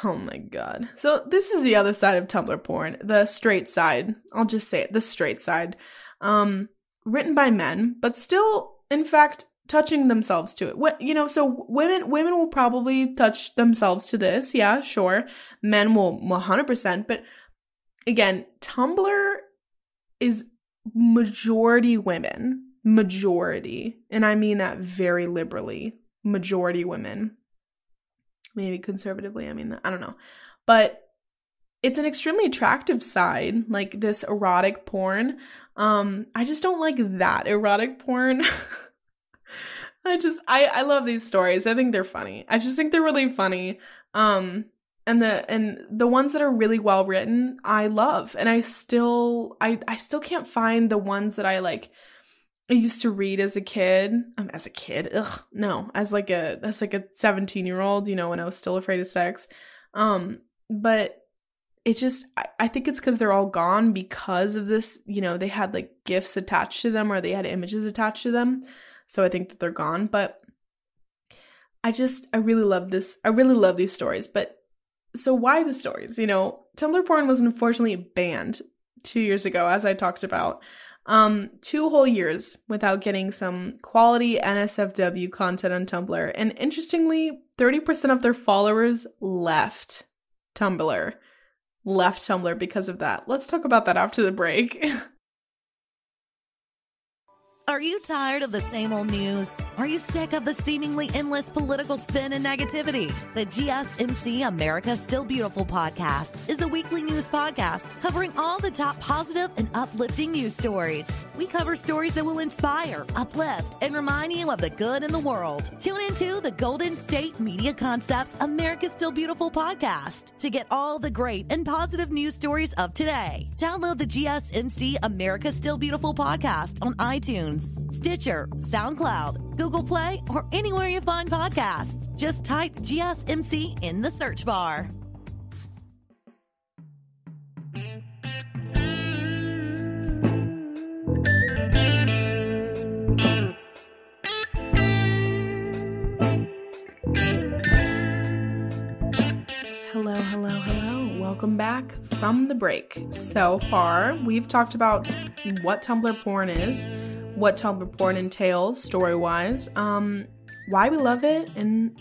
Oh my God. So this is the other side of Tumblr porn, the straight side. I'll just say it, the straight side. Written by men, but still, in fact, touching themselves to it. So women will probably touch themselves to this. Yeah, sure. Men will 100%. But again, Tumblr is majority women. Majority. And I mean that very liberally. Majority women. Maybe conservatively, I mean that. I don't know. But it's an extremely attractive side, like this erotic porn. I just don't like that erotic porn. I love these stories. I think they're funny. I just think they're really funny. And the ones that are really well written, I love. And I still can't find the ones that I used to read as a kid. As a 17-year-old, when I was still afraid of sex. But it's just, I think it's because they're all gone because of this, they had like GIFs attached to them or they had images attached to them. So I think that they're gone. But I really love this. I really love these stories. But so why the stories? Tumblr porn was unfortunately banned 2 years ago, as I talked about. 2 whole years without getting some quality NSFW content on Tumblr. And interestingly, 30% of their followers left Tumblr because of that. Let's talk about that after the break. Are you tired of the same old news? Are you sick of the seemingly endless political spin and negativity? The GSMC America's Still Beautiful podcast is a weekly news podcast covering all the top positive and uplifting news stories. We cover stories that will inspire, uplift, and remind you of the good in the world. Tune into the Golden State Media Concepts America's Still Beautiful podcast to get all the great and positive news stories of today. Download the GSMC America's Still Beautiful podcast on iTunes, Stitcher, SoundCloud, Google Play, or anywhere you find podcasts. Just type GSMC in the search bar. Hello. Welcome back from the break. So far, we've talked about what Tumblr porn is, what Tumblr porn entails story-wise, why we love it, and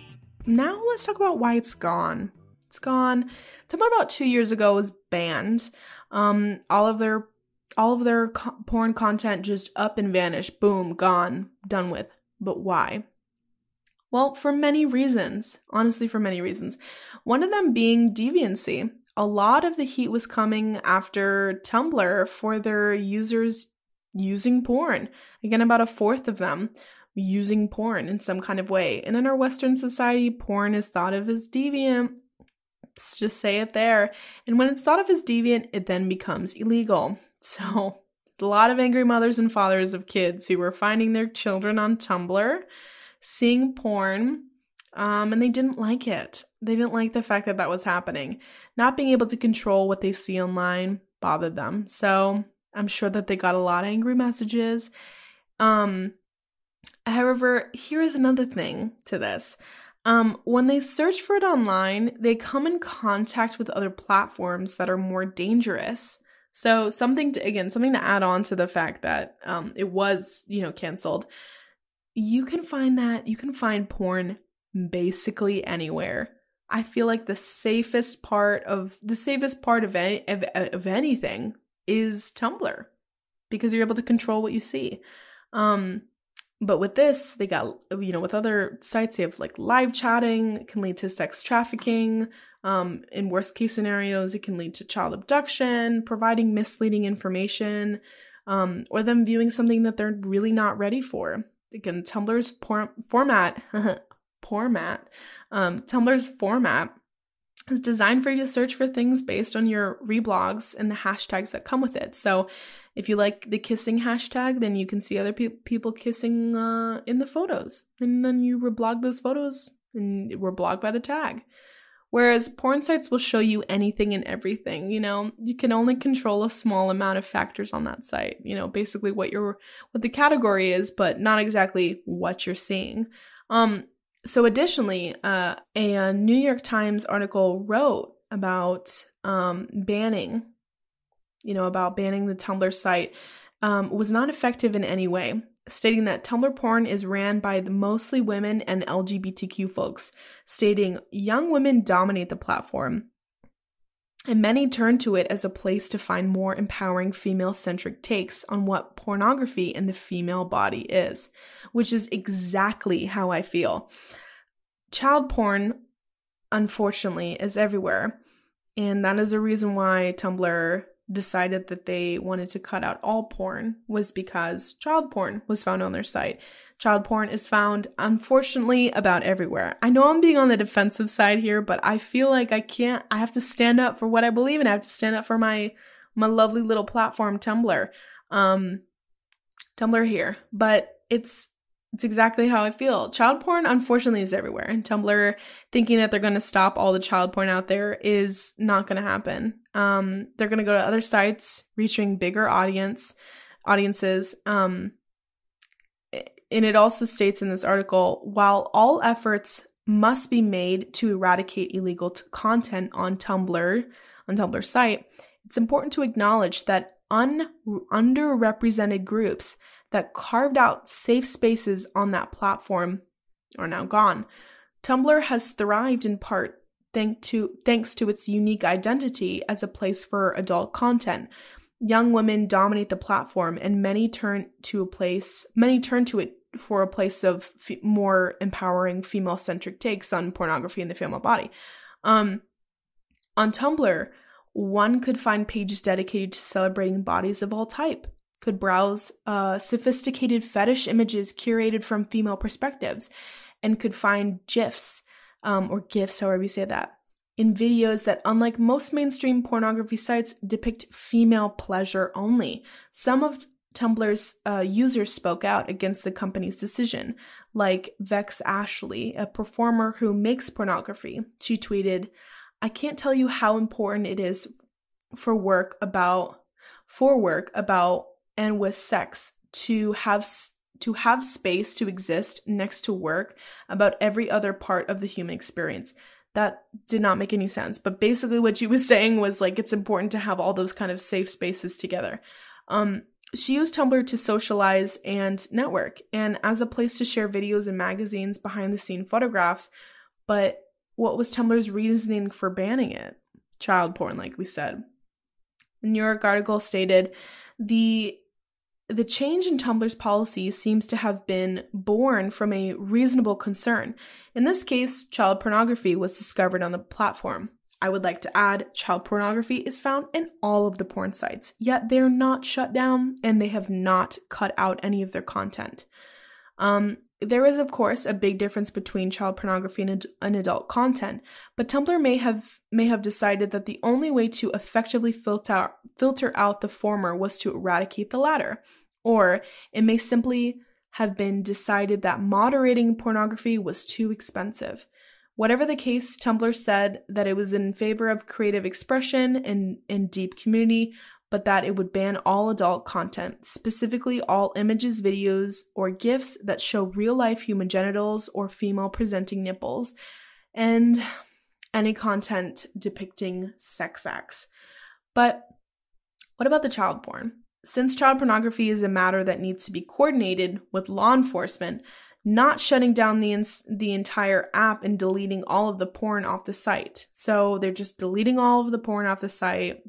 now let's talk about why it's gone. It's gone. Tumblr about 2 years ago was banned. All of their porn content just up and vanished. Boom, gone, done with. But why? Well, for many reasons. Honestly, for many reasons. One of them being deviancy. A lot of the heat was coming after Tumblr for their users using porn. Again, about 1/4 of them using porn in some kind of way. And in our Western society, porn is thought of as deviant. Let's just say it there. And when it's thought of as deviant, it then becomes illegal. So a lot of angry mothers and fathers of kids who were finding their children on Tumblr, seeing porn, and they didn't like it. They didn't like the fact that that was happening. Not being able to control what they see online bothered them. So I'm sure that they got a lot of angry messages. However, here is another thing to this. When they search for it online, they come in contact with other platforms that are more dangerous. So something to add on to the fact that it was, canceled. You can find porn basically anywhere. I feel like the safest part of anything is Tumblr, because you're able to control what you see. But with this, they got, with other sites, they have like live chatting. It can lead to sex trafficking. In worst case scenarios, it can lead to child abduction, providing misleading information, or them viewing something that they're really not ready for. Again, Tumblr's format Tumblr's format is designed for you to search for things based on your reblogs and the hashtags that come with it. So if you like the kissing hashtag, then you can see other people kissing in the photos. And then you reblog those photos and we're blocked by the tag. Whereas porn sites will show you anything and everything, you can only control a small amount of factors on that site, basically what the category is, but not exactly what you're seeing. So additionally, a New York Times article wrote about banning the Tumblr site was not effective in any way, stating that Tumblr porn is ran by mostly women and LGBTQ folks, stating young women dominate the platform, and many turn to it as a place to find more empowering female-centric takes on what pornography and the female body is, which is exactly how I feel. Child porn, unfortunately, is everywhere, and that is a reason why Tumblr decided that they wanted to cut out all porn, was because child porn was found on their site. Child porn is found, unfortunately, about everywhere. I know I'm being on the defensive side here, but I feel like I have to stand up for what I believe in. I have to stand up for my lovely little platform, Tumblr. Tumblr here. But it's exactly how I feel. Child porn, unfortunately, is everywhere. And Tumblr thinking that they're going to stop all the child porn out there is not going to happen. They're going to go to other sites reaching bigger audiences. And it also states in this article, while all efforts must be made to eradicate illegal content on Tumblr's site, it's important to acknowledge that underrepresented groups that carved out safe spaces on that platform are now gone. Tumblr has thrived in part thanks to its unique identity as a place for adult content. Young women dominate the platform, and many turn to it for a place of more empowering female-centric takes on pornography and the female body. On Tumblr, one could find pages dedicated to celebrating bodies of all type, could browse sophisticated fetish images curated from female perspectives, and could find GIFs, or GIFs, however you say that, in videos that, unlike most mainstream pornography sites, depict female pleasure only. Some of Tumblr's users spoke out against the company's decision, like Vex Ashley, a performer who makes pornography. She tweeted, "I can't tell you how important it is for work about and with sex to have space to exist next to work about every other part of the human experience." That did not make any sense, but basically what she was saying was like it's important to have all those kind of safe spaces together. She used Tumblr to socialize and network, and as a place to share videos and magazines, behind-the-scene photographs. But what was Tumblr's reasoning for banning it? Child porn, like we said. The New York article stated, The change in Tumblr's policy seems to have been born from a reasonable concern. In this case, child pornography was discovered on the platform. I would like to add, child pornography is found in all of the porn sites, yet they're not shut down and they have not cut out any of their content. There is, of course, a big difference between child pornography and adult content, but Tumblr may have decided that the only way to effectively filter out the former was to eradicate the latter. Or it may simply have been decided that moderating pornography was too expensive. Whatever the case, Tumblr said that it was in favor of creative expression and deep community, but that it would ban all adult content, specifically all images, videos, or GIFs that show real-life human genitals or female-presenting nipples, and any content depicting sex acts. But what about the child porn? Since child pornography is a matter that needs to be coordinated with law enforcement, not shutting down the entire app and deleting all of the porn off the site. So they're just deleting all of the porn off the site.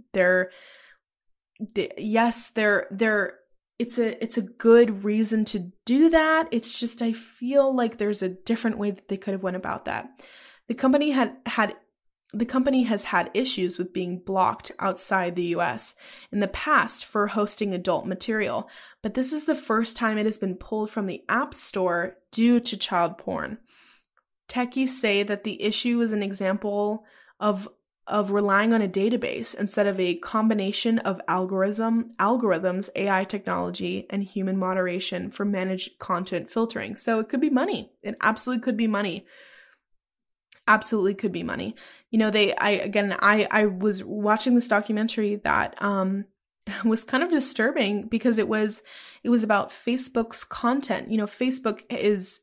It's a good reason to do that. It's just I feel like there's a different way that they could have went about that. The company has had issues with being blocked outside the US in the past for hosting adult material, but this is the first time it has been pulled from the App Store due to child porn. techies say that the issue is an example of relying on a database instead of a combination of algorithms, AI technology, and human moderation for managed content filtering. So it could be money. It absolutely could be money. Absolutely could be money. You know, I was watching this documentary that was kind of disturbing because it was about Facebook's content. You know, Facebook is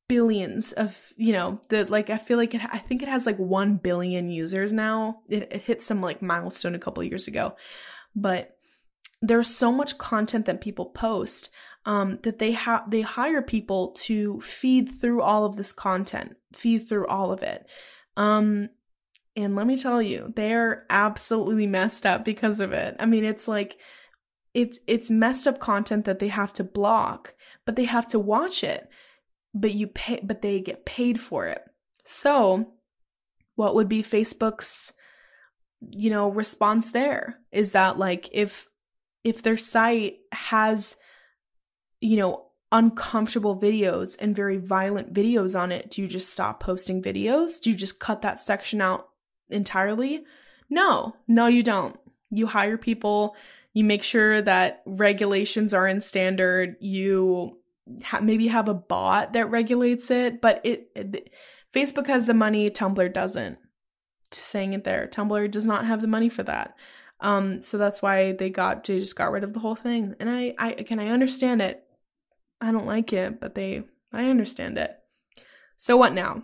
billions of, you know, I think it has like 1 billion users now. It hit some like milestone a couple of years ago, but there's so much content that people post that they hire people to feed through all of this content, feed through all of it. And let me tell you, they're absolutely messed up because of it. I mean, it's like, it's messed up content that they have to block, but they have to watch it. But they get paid for it. So what would be Facebook's, you know, response there? Is that like, if their site has, you know, uncomfortable videos and very violent videos on it, do you just stop posting videos? Do you just cut that section out entirely? No, you don't. You hire people, you make sure that regulations are in standard, you maybe have a bot that regulates it, but Facebook has the money, Tumblr doesn't. Just saying it there. Tumblr does not have the money for that. So that's why they just got rid of the whole thing. And I understand it. I don't like it, but I understand it. So what now?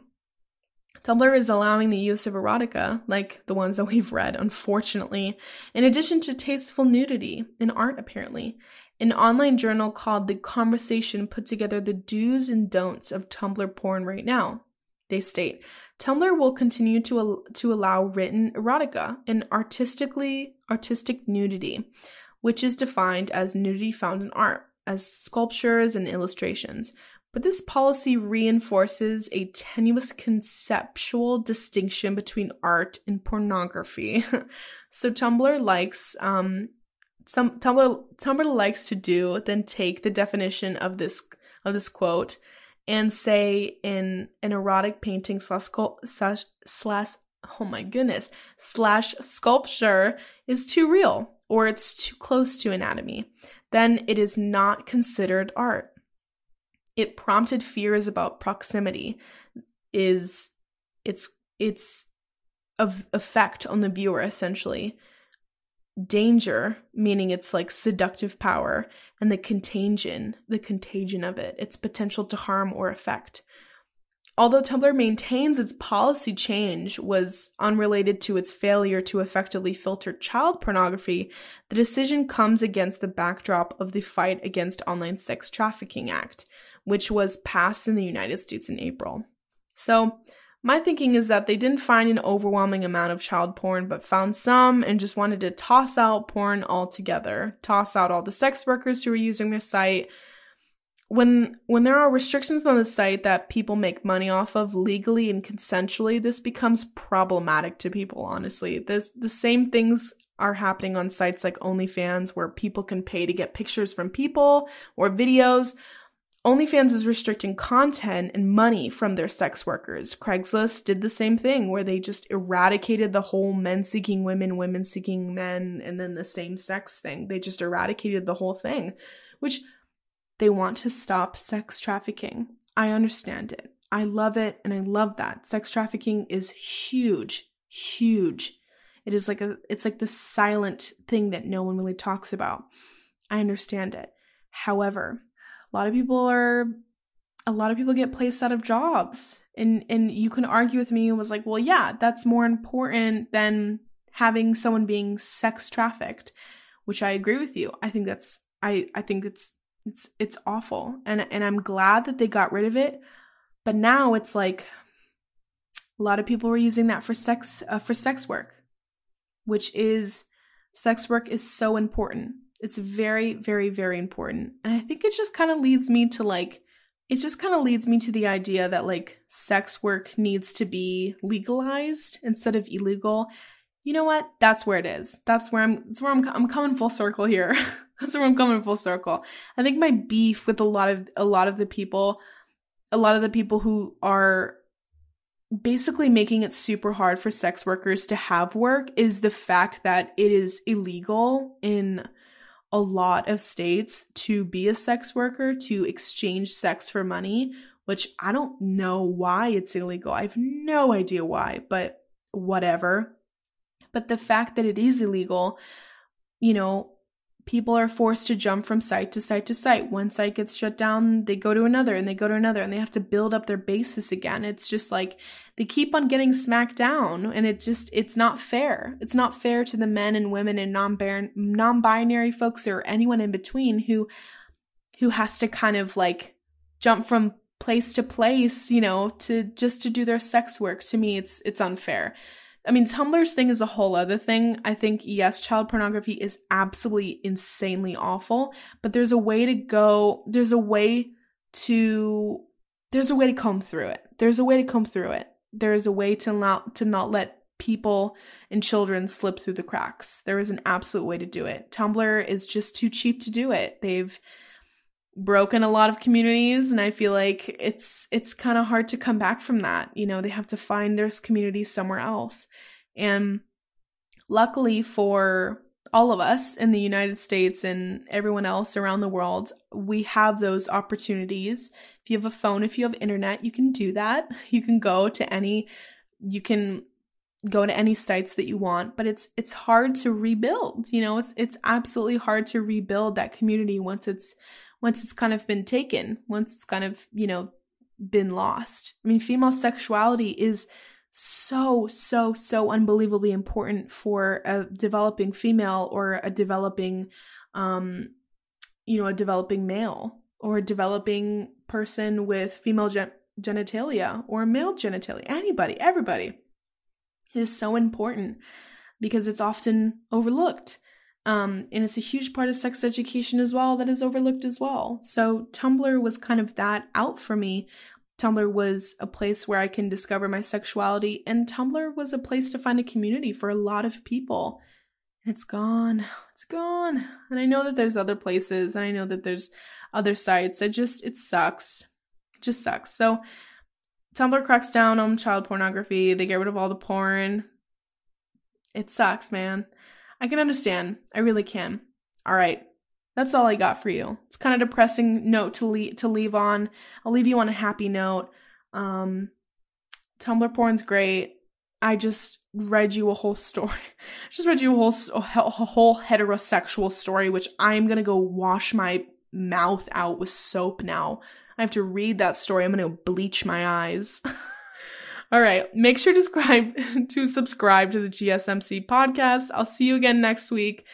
Tumblr is allowing the use of erotica, like the ones that we've read, unfortunately, in addition to tasteful nudity in art, apparently. An online journal called The Conversation put together the do's and don'ts of Tumblr porn right now. They state, Tumblr will continue to allow written erotica and artistic nudity, which is defined as nudity found in art, as sculptures and illustrations. But this policy reinforces a tenuous conceptual distinction between art and pornography. So Tumblr likes Tumblr likes to do then take the definition of this quote and say in an erotic painting slash sculpture is too real or it's too close to anatomy, then it is not considered art. It prompted fears about proximity, its effect on the viewer, essentially. Danger, meaning it's like seductive power, and the contagion of it, its potential to harm or affect. Although Tumblr maintains its policy change was unrelated to its failure to effectively filter child pornography, the decision comes against the backdrop of the Fight Against Online Sex Trafficking Act, which was passed in the United States in April. So my thinking is that they didn't find an overwhelming amount of child porn, but found some and just wanted to toss out porn altogether, toss out all the sex workers who were using their site. When there are restrictions on the site that people make money off of legally and consensually, this becomes problematic to people, honestly. The same things are happening on sites like OnlyFans, where people can pay to get pictures from people or videos. OnlyFans is restricting content and money from their sex workers. Craigslist did the same thing, where they just eradicated the whole men seeking women, women seeking men, and then the same sex thing. They just eradicated the whole thing, which they want to stop sex trafficking. I understand it. I love it, and I love that. Sex trafficking is huge, huge. It's like the silent thing that no one really talks about. I understand it. However, a lot of people get placed out of jobs, and you can argue with me and was like, well, yeah, that's more important than having someone being sex trafficked, which I agree with you. I think it's awful, and I'm glad that they got rid of it. But now it's like a lot of people were using that for sex work, which is sex work is so important. It's very, very, very important. And I think it just kind of leads me to the idea that like sex work needs to be legalized instead of illegal. You know what? That's where it is. That's where I'm coming full circle here. That's where I'm coming full circle. I think my beef with a lot of the people who are basically making it super hard for sex workers to have work is the fact that it is illegal in a lot of states to be a sex worker, to exchange sex for money, which I don't know why it's illegal. I have no idea why, but whatever. But the fact that it is illegal, people are forced to jump from site to site to site. One site gets shut down, they go to another, and they go to another, and they have to build up their basis again. It's just like they keep on getting smacked down, and it's not fair. It's not fair to the men and women and non-binary folks or anyone in between who has to kind of like jump from place to place, to do their sex work. To me, it's unfair. I mean, Tumblr's thing is a whole other thing. I think, yes, child pornography is absolutely insanely awful, but there's a way to comb through it. There's a way to not let people and children slip through the cracks. There is an absolute way to do it. Tumblr is just too cheap to do it. They've broken a lot of communities, and I feel like it's kind of hard to come back from that. They have to find their community somewhere else. And luckily for all of us in the United States and everyone else around the world, we have those opportunities. If you have a phone, if you have internet, you can do that. You can go to any sites that you want, but it's hard to rebuild. It's absolutely hard to rebuild that community once it's kind of been taken, once it's kind of, been lost. I mean, female sexuality is so, so, so unbelievably important for a developing female or a developing, a developing male or a developing person with female genitalia or male genitalia, everybody. It is so important because it's often overlooked. And it's a huge part of sex education as well that is overlooked as well. So Tumblr was kind of that out for me. Tumblr was a place where I can discover my sexuality, and Tumblr was a place to find a community for a lot of people. And it's gone. And I know that there's other places, and I know that there's other sites. It sucks. It just sucks. So Tumblr cracks down on child pornography. They get rid of all the porn. It sucks, man. I can understand. I really can. All right. That's all I got for you. It's kind of depressing note to leave on. I'll leave you on a happy note. Tumblr porn's great. I just read you a whole story. A whole heterosexual story, which I'm going to go wash my mouth out with soap now. I have to read that story. I'm going to bleach my eyes. All right. Make sure to subscribe to the GSMC podcast. I'll see you again next week.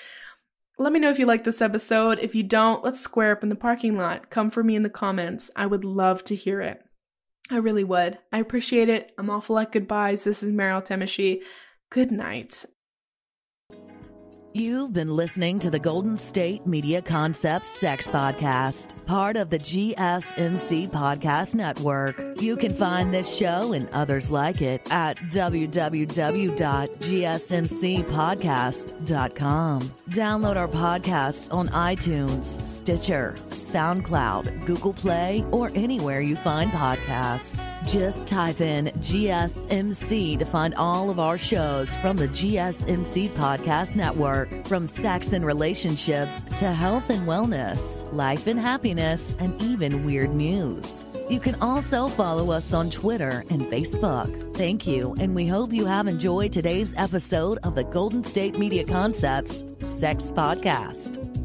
Let me know if you like this episode. If you don't, let's square up in the parking lot. Come for me in the comments. I would love to hear it. I really would. I appreciate it. I'm awful at goodbyes. This is Mariel. Good night. You've been listening to the Golden State Media Concepts Sex Podcast, part of the GSMC Podcast Network. You can find this show and others like it at www.gsmcpodcast.com. Download our podcasts on iTunes, Stitcher, SoundCloud, Google Play, or anywhere you find podcasts. Just type in GSMC to find all of our shows from the GSMC Podcast Network. From sex and relationships to health and wellness, life and happiness, and even weird news. You can also follow us on Twitter and Facebook. Thank you, and we hope you have enjoyed today's episode of the Golden State Media Concepts Sex Podcast.